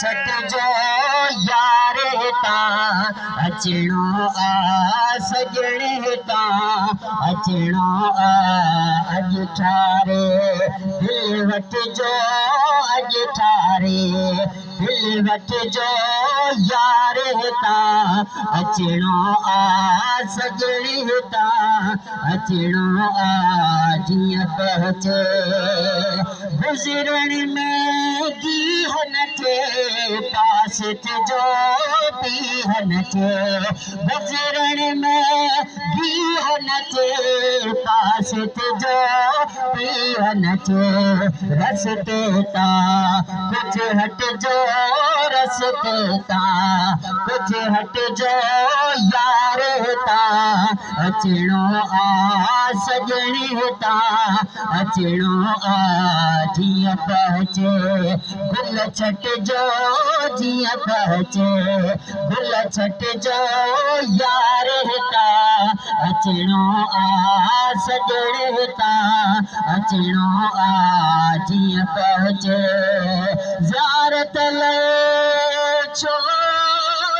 छट जो यारे ता अचणो आ सजणे ता अचणो आ अज ठारे दिल वट जो अज ठारे दिल वट जो यारे ता अचणो आ सजणे ता अचणो आ जीअं पहुचे गुज़रण में ॾींह न थे पास जो पीह न थे गुज़रण में ॾींह न थे पास जो पीह न थे रस्ते ता कुझु हट जो रस्ते ता कुझु हट जो यारे ता अचणो आ सजणे ता अचणो आ जीअं पहुचे गुल छट जो जीअं पहुचे गुल छट जो यारे ता अचणो आ सजणे ता अचणो आ जीअं पहुचे ज़ारत ले छो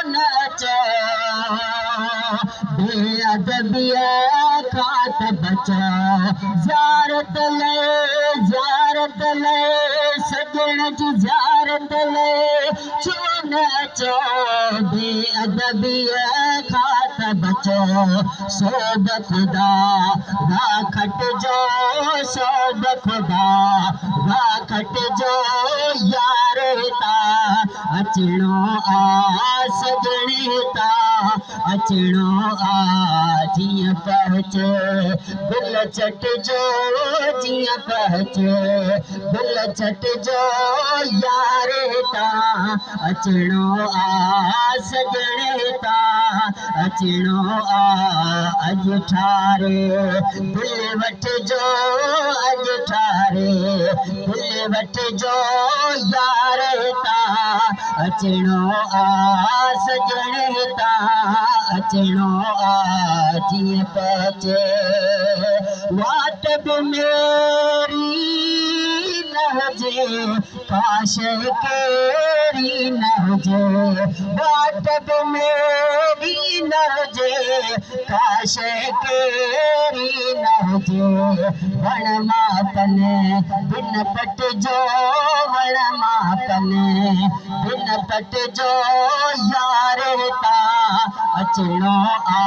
न अचो बेअदबीअ खां त बचो ज़ारत ले सजण जी ज़ारत ले छो न अचो बेअदबीअ खां त बचो सोद ख़ुदा गा खटिजो सोद ख़ुदा गा खटिजो यारे ता अचणो आ सजणे ता अचणो आ जीअं पहुचे गुल छट जो जीअं पहुचे गुल छट जो यारे ता अचणो आ सजणे ता अचणो आ अज ठारे दिल वट जो अज ठारे दिल वट जो यारे ता अचणो आ सजणे ता अचणो आ जीअं पहुचे वाट बि मेरी न हुजे काश कहिड़ी न हुजे वाट बि मेरी न हुजे काश कहिड़ी न हुजे वण मापने बिन पट जो वण मापने बिन पट जो यारे ता अचणो आ